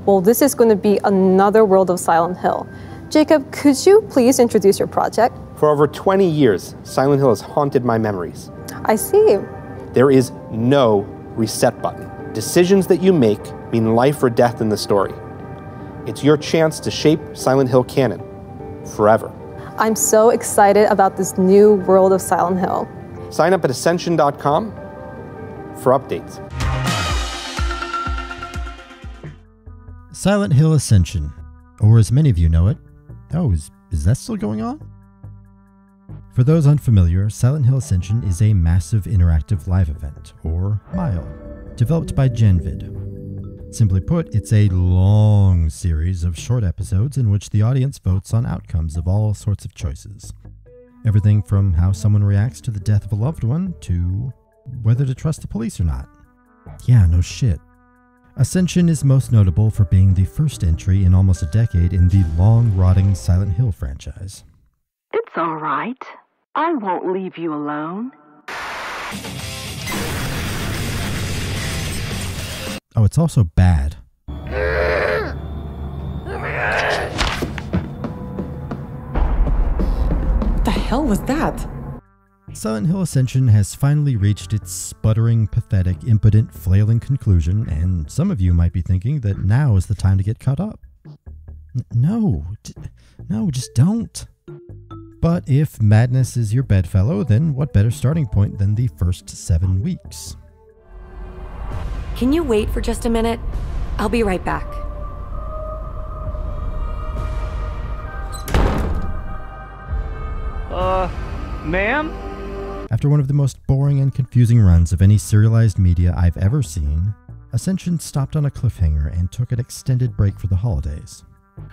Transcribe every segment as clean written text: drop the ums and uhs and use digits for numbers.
Well, this is going to be another world of Silent Hill. Jacob, could you please introduce your project? For over 20 years, Silent Hill has haunted my memories. I see. There is no reset button. Decisions that you make mean life or death in the story. It's your chance to shape Silent Hill canon forever. I'm so excited about this new world of Silent Hill. Sign up at Ascension.com for updates. Silent Hill Ascension, or as many of you know it, is that still going on? For those unfamiliar, Silent Hill Ascension is a massive interactive live event, or MILE, developed by Genvid. Simply put, it's a long series of short episodes in which the audience votes on outcomes of all sorts of choices. Everything from how someone reacts to the death of a loved one to whether to trust the police or not. Yeah, no shit. Ascension is most notable for being the first entry in almost a decade in the long-rotting Silent Hill franchise. It's all right. I won't leave you alone. Oh, it's also bad. What the hell was that? Silent Hill Ascension has finally reached its sputtering, pathetic, impotent, flailing conclusion, and some of you might be thinking that now is the time to get caught up. No, just don't. But if madness is your bedfellow, then what better starting point than the first 7 weeks? Can you wait for just a minute? I'll be right back. Ma'am? After one of the most boring and confusing runs of any serialized media I've ever seen, Ascension stopped on a cliffhanger and took an extended break for the holidays.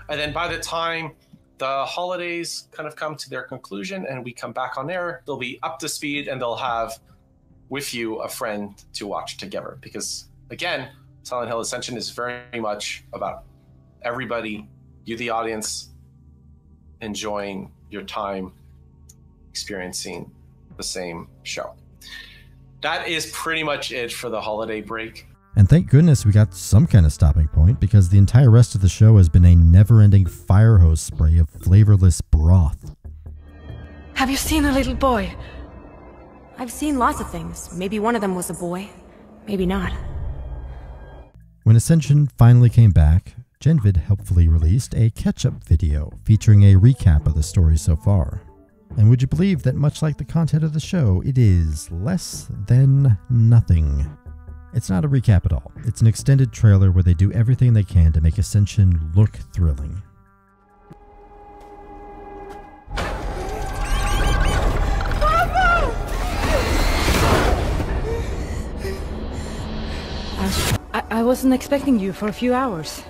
And then by the time the holidays kind of come to their conclusion and we come back on air, they'll be up to speed and they'll have with you a friend to watch together. Because again, Silent Hill Ascension is very much about everybody, you the audience, enjoying your time experiencing the same show. That is pretty much it for the holiday break. And thank goodness we got some kind of stopping point, because the entire rest of the show has been a never-ending fire hose spray of flavorless broth. Have you seen a little boy? I've seen lots of things. Maybe one of them was a boy. Maybe not. When Ascension finally came back, Genvid helpfully released a catch-up video featuring a recap of the story so far. And would you believe that much like the content of the show, it is less than nothing. It's not a recap at all. It's an extended trailer where they do everything they can to make Ascension look thrilling. I wasn't expecting you for a few hours.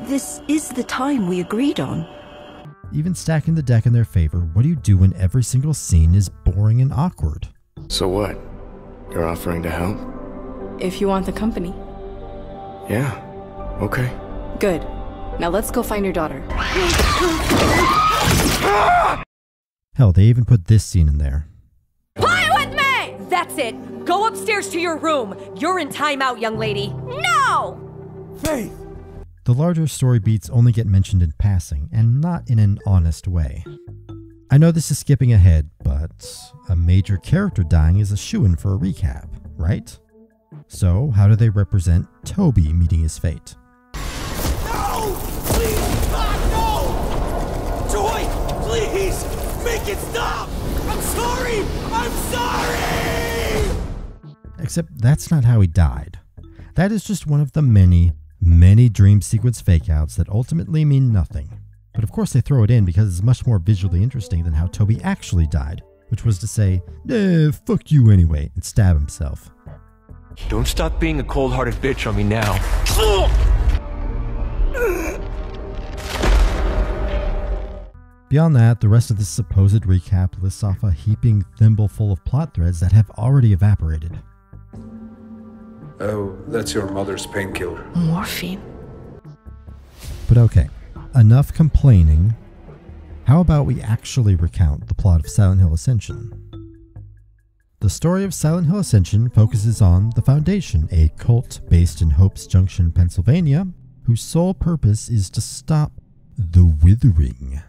This is the time we agreed on. Even stacking the deck in their favor, what do you do when every single scene is boring and awkward? So what? You're offering to help? If you want the company. Yeah, okay. Good. Now let's go find your daughter. Hell, they even put this scene in there. Play with me! That's it. Go upstairs to your room. You're in timeout, young lady. No! Faith! The larger story beats only get mentioned in passing, and not in an honest way. I know this is skipping ahead, but a major character dying is a shoo-in for a recap, right? So, how do they represent Toby meeting his fate? No! Please! God, no! Joy! Please! Make it stop! I'm sorry! I'm sorry! Except that's not how he died. That is just one of the many dream sequence fake-outs that ultimately mean nothing. But of course they throw it in because it's much more visually interesting than how Toby actually died, which was to say, fuck you anyway, and stab himself. Don't stop being a cold-hearted bitch on me now. Beyond that, the rest of this supposed recap lists off a heaping thimbleful of plot threads that have already evaporated. Oh, that's your mother's painkiller. Morphine. But okay, enough complaining. How about we actually recount the plot of Silent Hill Ascension? The story of Silent Hill Ascension focuses on the Foundation, a cult based in Hopes Junction, Pennsylvania, whose sole purpose is to stop the withering.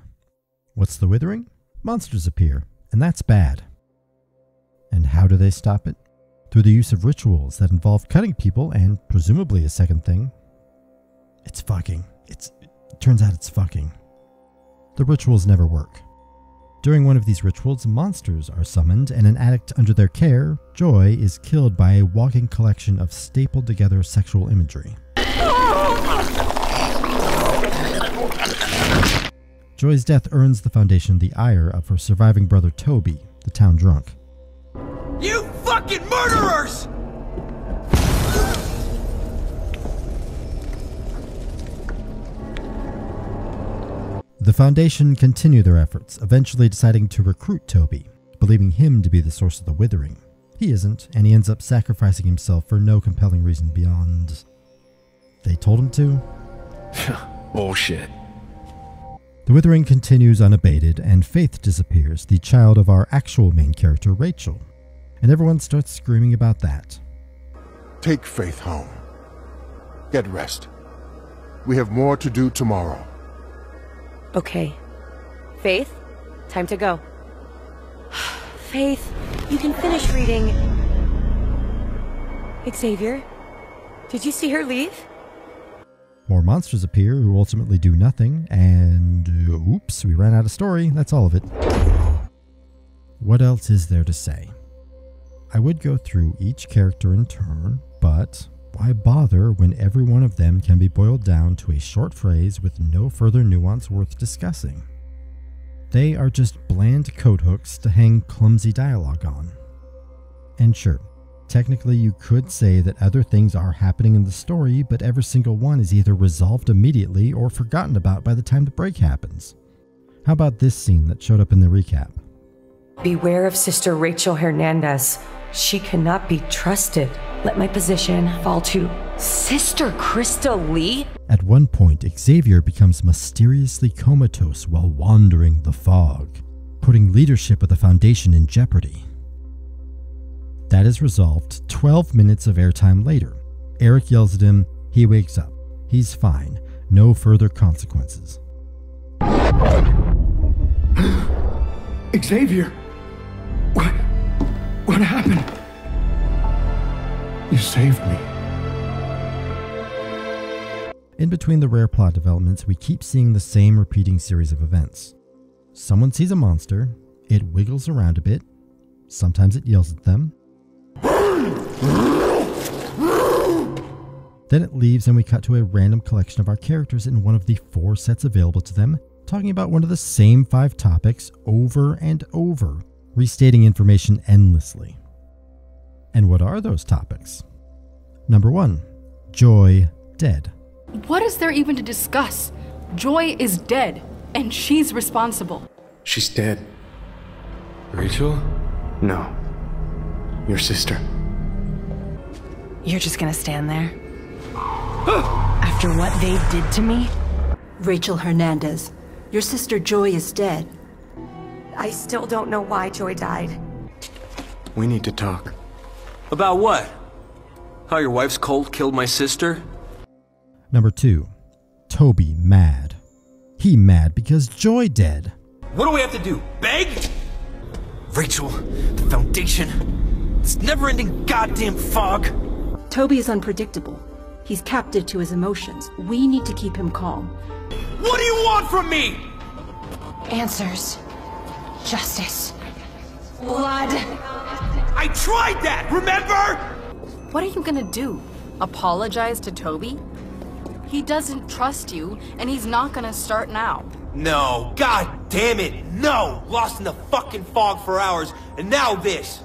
What's the withering? Monsters appear, and that's bad. And how do they stop it? Through the use of rituals that involve cutting people and, presumably a second thing, it's fucking. It turns out it's fucking. The rituals never work. During one of these rituals, monsters are summoned, and an addict under their care, Joy, is killed by a walking collection of stapled together sexual imagery. Joy's death earns the Foundation the ire of her surviving brother Toby, the town drunk. You fucking murderers! The Foundation continue their efforts, eventually deciding to recruit Toby, believing him to be the source of the withering. He isn't, and he ends up sacrificing himself for no compelling reason beyond... they told him to? Bullshit. The withering continues unabated, and Faith disappears, the child of our actual main character, Rachel. And everyone starts screaming about that. Take Faith home. Get rest. We have more to do tomorrow. Okay. Faith, time to go. Faith, you can finish reading... Xavier, did you see her leave? More monsters appear who ultimately do nothing, and oops, we ran out of story. That's all of it. What else is there to say? I would go through each character in turn, but why bother when every one of them can be boiled down to a short phrase with no further nuance worth discussing? They are just bland coat hooks to hang clumsy dialogue on. And sure, technically you could say that other things are happening in the story, but every single one is either resolved immediately or forgotten about by the time the break happens. How about this scene that showed up in the recap? Beware of Sister Rachel Hernandez. She cannot be trusted. Let my position fall to Sister Krista Lee? At one point, Xavier becomes mysteriously comatose while wandering the fog, putting leadership of the Foundation in jeopardy. That is resolved 12 minutes of airtime later. Eric yells at him, he wakes up. He's fine. No further consequences. Xavier! What happened? You saved me. In between the rare plot developments, we keep seeing the same repeating series of events. Someone sees a monster, it wiggles around a bit, sometimes it yells at them, then it leaves and we cut to a random collection of our characters in one of the 4 sets available to them, talking about one of the same 5 topics over and over, restating information endlessly. And what are those topics? Number 1, Joy dead. What is there even to discuss? Joy is dead, and she's responsible. She's dead. Rachel? No. Your sister. You're just gonna stand there? After what they did to me? Rachel Hernandez, your sister Joy is dead. I still don't know why Joy died. We need to talk. About what? How your wife's cold killed my sister? Number 2, Toby mad. He mad because Joy dead. What do we have to do? Beg? Rachel, the Foundation, this never-ending goddamn fog. Toby is unpredictable. He's captive to his emotions. We need to keep him calm. What do you want from me? Answers. Justice. Blood. I tried that, remember? What are you gonna do? Apologize to Toby? He doesn't trust you, and he's not gonna start now. No, god damn it, no! Lost in the fucking fog for hours, and now this!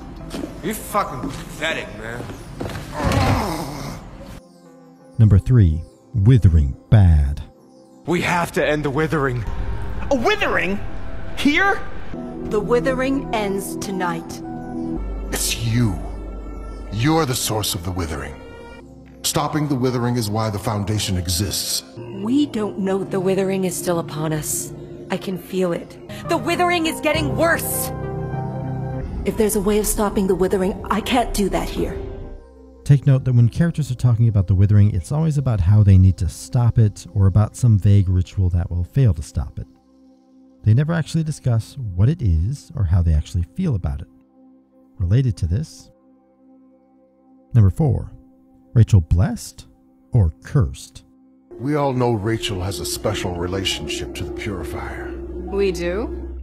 You're fucking pathetic, man. Number 3, withering bad. We have to end the withering. A withering? Here? The withering ends tonight. It's you. You're the source of the withering. Stopping the withering is why the Foundation exists. We don't know the withering is still upon us. I can feel it. The withering is getting worse! If there's a way of stopping the withering, I can't do that here. Take note that when characters are talking about the withering, it's always about how they need to stop it or about some vague ritual that will fail to stop it. They never actually discuss what it is or how they actually feel about it. Related to this, number 4, Rachel blessed or cursed? We all know Rachel has a special relationship to the Purifier. We do?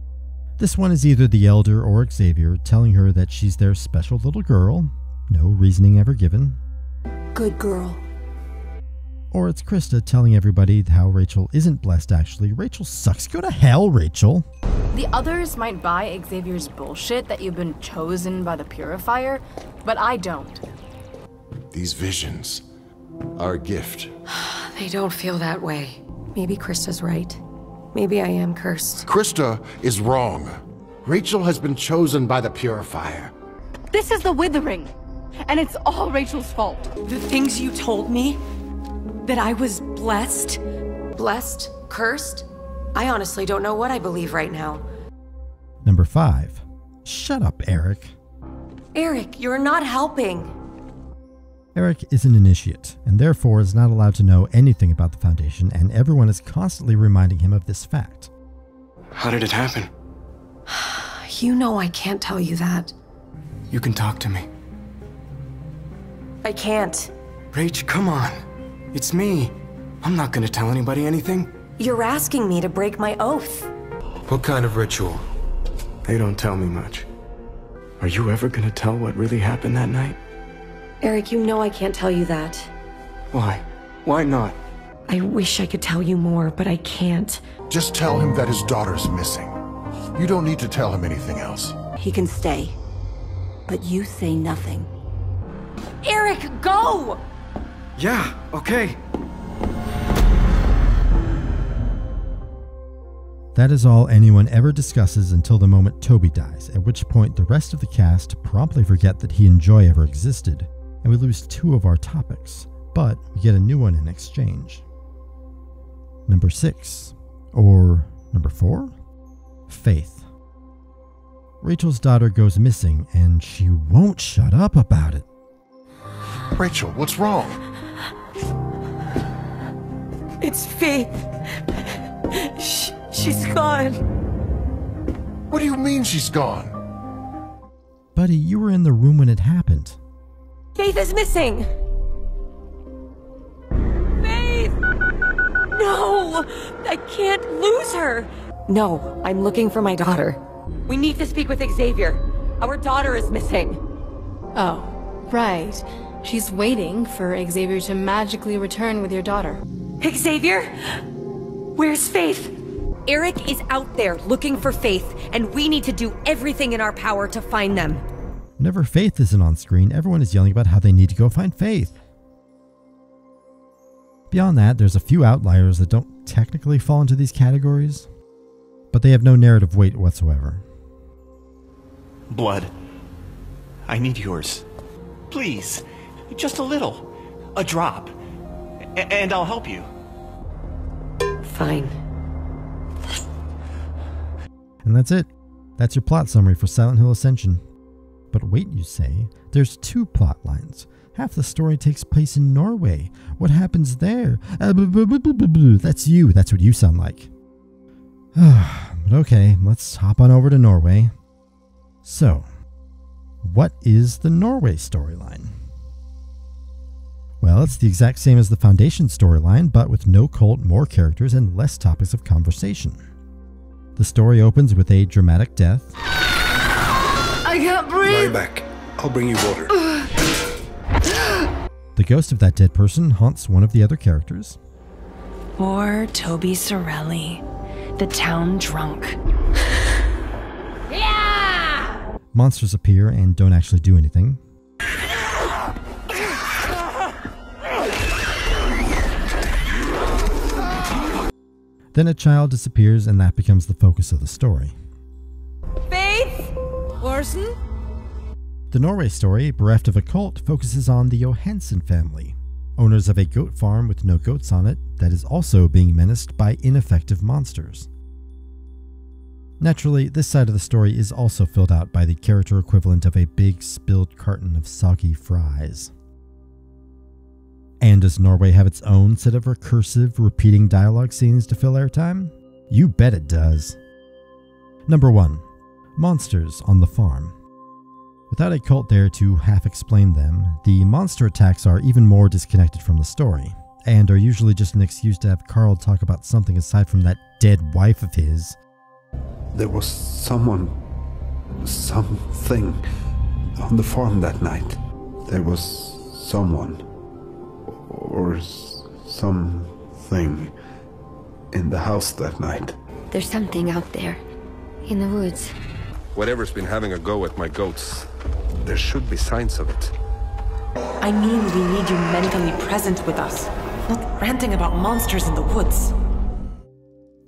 This one is either the Elder or Xavier telling her that she's their special little girl, no reasoning ever given. Good girl. Or it's Krista telling everybody how Rachel isn't blessed actually. Rachel sucks. Go to hell, Rachel. The others might buy Xavier's bullshit that you've been chosen by the Purifier, but I don't. These visions are a gift. They don't feel that way. Maybe Krista's right. Maybe I am cursed. Krista is wrong. Rachel has been chosen by the Purifier. This is the withering, and it's all Rachel's fault. The things you told me? That I was blessed? Blessed? Cursed? I honestly don't know what I believe right now. Number 5. Shut up, Eric. Eric, you're not helping. Eric is an initiate, and therefore is not allowed to know anything about the Foundation, and everyone is constantly reminding him of this fact. How did it happen? You know I can't tell you that. You can talk to me. I can't. Rach, come on. It's me. I'm not gonna tell anybody anything. You're asking me to break my oath. What kind of ritual? They don't tell me much. Are you ever gonna tell what really happened that night? Eric, you know I can't tell you that. Why? Why not? I wish I could tell you more, but I can't. Just tell him that his daughter's missing. You don't need to tell him anything else. He can stay. But you say nothing. Eric, go! Yeah, okay. That is all anyone ever discusses until the moment Toby dies, at which point the rest of the cast promptly forget that he and Joy ever existed, and we lose 2 of our topics, but we get a new one in exchange. Number 6, or number 4? Faith. Rachel's daughter goes missing, and she won't shut up about it. Rachel, what's wrong? It's Faith. She's gone. What do you mean she's gone? Buddy, you were in the room when it happened. Faith is missing. Faith! No! I can't lose her. No, I'm looking for my daughter. We need to speak with Xavier. Our daughter is missing. Oh, right. She's waiting for Xavier to magically return with your daughter. Xavier? Where's Faith? Eric is out there looking for Faith, and we need to do everything in our power to find them. Whenever Faith isn't on screen, everyone is yelling about how they need to go find Faith. Beyond that, there's a few outliers that don't technically fall into these categories, but they have no narrative weight whatsoever. Blood. I need yours. Please. Just a little. A drop. And I'll help you. Fine. And that's it. That's your plot summary for Silent Hill Ascension. But wait, you say, there's 2 plot lines. Half the story takes place in Norway. What happens there? That's you. That's what you sound like. But okay, let's hop on over to Norway. So, what is the Norway storyline? Well, it's the exact same as the Foundation storyline, but with no cult, more characters, and less topics of conversation. The story opens with a dramatic death. I can't breathe! Lie back. I'll bring you water. The ghost of that dead person haunts one of the other characters. Or Toby Sorelli, the town drunk. Yeah! Monsters appear and don't actually do anything. Then a child disappears, and that becomes the focus of the story. Faith! Orson? The Norway story, bereft of a cult, focuses on the Johansen family, owners of a goat farm with no goats on it that is also being menaced by ineffective monsters. Naturally, this side of the story is also filled out by the character equivalent of a big spilled carton of soggy fries. And does Norway have its own set of recursive, repeating dialogue scenes to fill airtime? You bet it does. Number 1. Monsters on the farm. Without a cult there to half-explain them, the monster attacks are even more disconnected from the story, and are usually just an excuse to have Carl talk about something aside from that dead wife of his. There was something on the farm that night. There was someone or something in the house that night. There's something out there, in the woods. Whatever's been having a go at my goats, there should be signs of it. I mean, we need you mentally present with us, not ranting about monsters in the woods.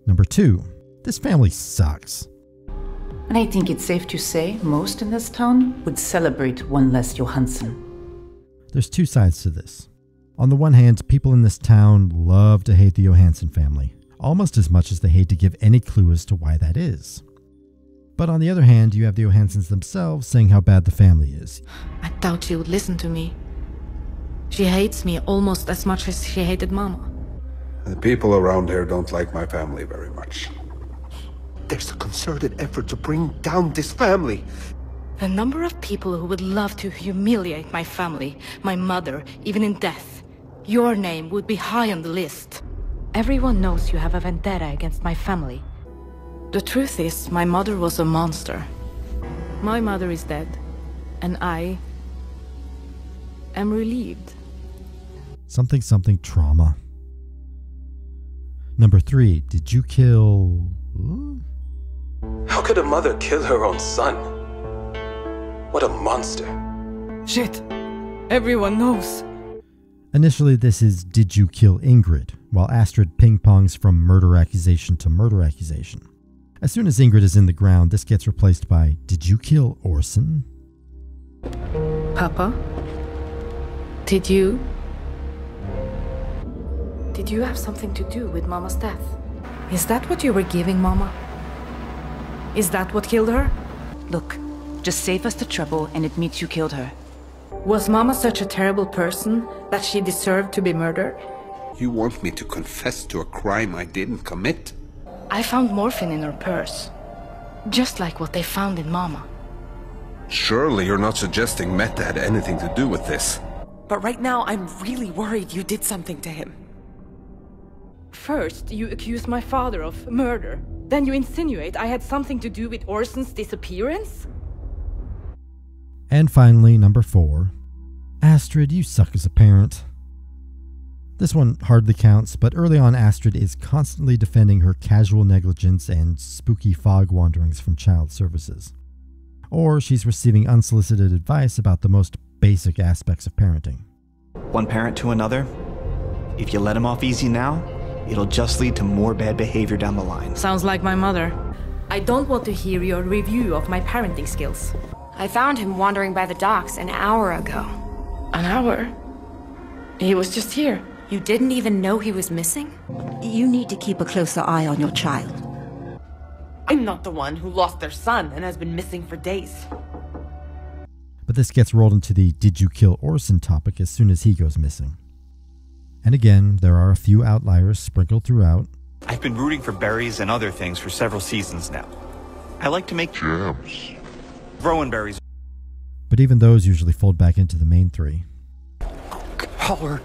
Number 2. This family sucks. And I think it's safe to say most in this town would celebrate one less Johansson. There's 2 sides to this. On the one hand, people in this town love to hate the Johansson family, almost as much as they hate to give any clue as to why that is. But on the other hand, you have the Johanssons themselves saying how bad the family is. I doubt she would listen to me. She hates me almost as much as she hated Mama. The people around here don't like my family very much. There's a concerted effort to bring down this family. The number of people who would love to humiliate my family, my mother, even in death. Your name would be high on the list. Everyone knows you have a vendetta against my family. The truth is, my mother was a monster. My mother is dead, and I am relieved. Something trauma. Number 3. Did you kill... How could a mother kill her own son? What a monster. Shit. Everyone knows. Initially, this is Did you kill Ingrid, while Astrid ping-pongs from murder accusation to murder accusation. As soon as Ingrid is in the ground, this gets replaced by Did you kill Orson? Papa? Did you have something to do with Mama's death? Is that what you were giving Mama? Is that what killed her? Look, just save us the trouble and admit you killed her. Was Mama such a terrible person that she deserved to be murdered? You want me to confess to a crime I didn't commit? I found morphine in her purse. Just like what they found in Mama. Surely you're not suggesting Mette had anything to do with this. But right now, I'm really worried you did something to him. First, you accuse my father of murder. Then you insinuate I had something to do with Orson's disappearance? And finally, number 4. Astrid, you suck as a parent. This one hardly counts, but early on Astrid is constantly defending her casual negligence and spooky fog wanderings from child services. Or she's receiving unsolicited advice about the most basic aspects of parenting. One parent to another. If you let him off easy now, it'll just lead to more bad behavior down the line. Sounds like my mother. I don't want to hear your review of my parenting skills. I found him wandering by the docks an hour ago. An hour? He was just here. You didn't even know he was missing? You need to keep a closer eye on your child. I'm not the one who lost their son and has been missing for days. But this gets rolled into the Did you kill Orson topic as soon as he goes missing. And again, there are a few outliers sprinkled throughout. I've been rooting for berries and other things for several seasons now. I like to make jams. Rowan berries. But even those usually fold back into the main 3. Howard.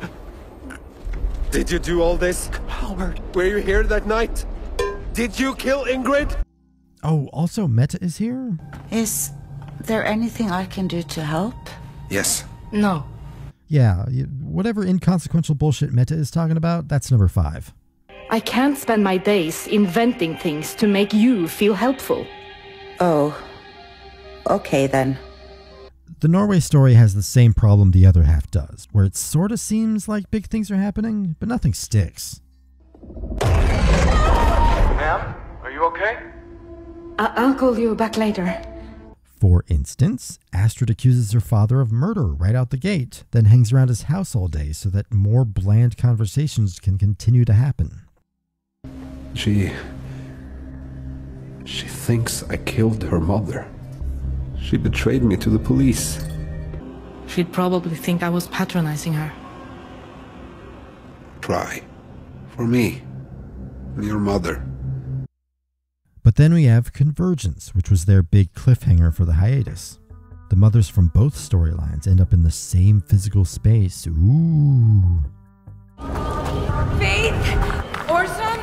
Did you do all this? Howard, were you here that night? Did you kill Ingrid? Oh, also Mette is here? Is there anything I can do to help? Yes. No. Yeah, whatever inconsequential bullshit Mette is talking about, that's number 5. I can't spend my days inventing things to make you feel helpful. Oh. Okay then. The Norway story has the same problem the other half does, where it sort of seems like big things are happening, but nothing sticks. Ma'am, are you okay? I'll call you back later. For instance, Astrid accuses her father of murder right out the gate, then hangs around his house all day so that more bland conversations can continue to happen. She thinks I killed her mother. She betrayed me to the police. She'd probably think I was patronizing her. Try. For me. Your mother. But then we have Convergence, which was their big cliffhanger for the hiatus. The mothers from both storylines end up in the same physical space. Ooh. Faith? Orson?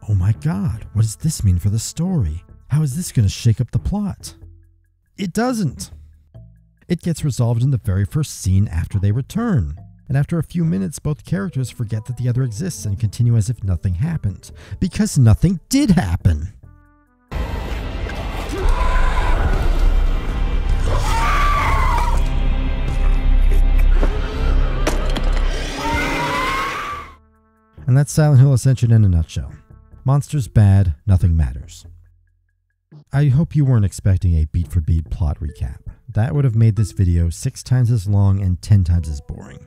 Oh my god, what does this mean for the story? How is this going to shake up the plot? It doesn't. It gets resolved in the very first scene after they return. And after a few minutes, both characters forget that the other exists and continue as if nothing happened. Because nothing did happen. And that's Silent Hill Ascension in a nutshell. Monsters bad, nothing matters. I hope you weren't expecting a beat-for-beat plot recap. That would have made this video 6 times as long and 10 times as boring.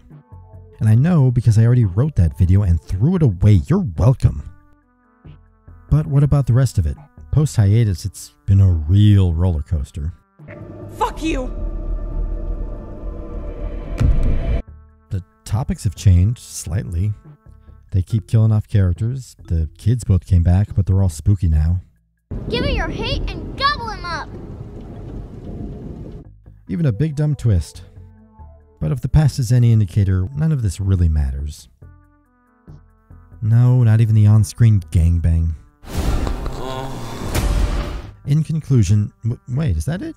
And I know because I already wrote that video and threw it away. You're welcome. But what about the rest of it? Post-hiatus, it's been a real roller coaster. Fuck you! The topics have changed slightly. They keep killing off characters. The kids both came back, but they're all spooky now. Give me your hate and gobble him up! Even a big dumb twist. But if the past is any indicator, none of this really matters. No, not even the on-screen gangbang. In conclusion, wait, is that it?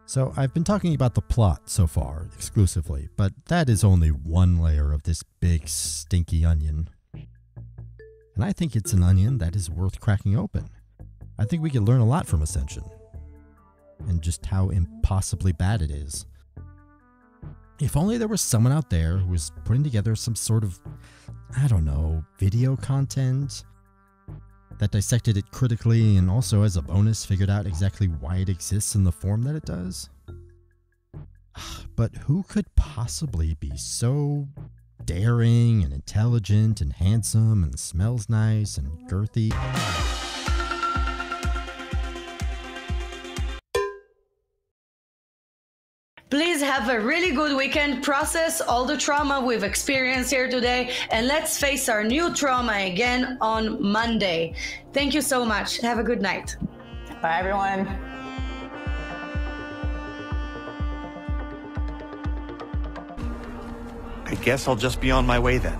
So I've been talking about the plot so far, exclusively, but that is only one layer of this big stinky onion. And I think it's an onion that is worth cracking open. I think we could learn a lot from Ascension. And just how impossibly bad it is. If only there was someone out there who was putting together some sort of, I don't know, video content that dissected it critically and also as a bonus figured out exactly why it exists in the form that it does. But who could possibly be so daring and intelligent and handsome and smells nice and girthy? Please have a really good weekend, process all the trauma we've experienced here today, and let's face our new trauma again on Monday. Thank you so much. Have a good night. Bye, everyone. I guess I'll just be on my way then.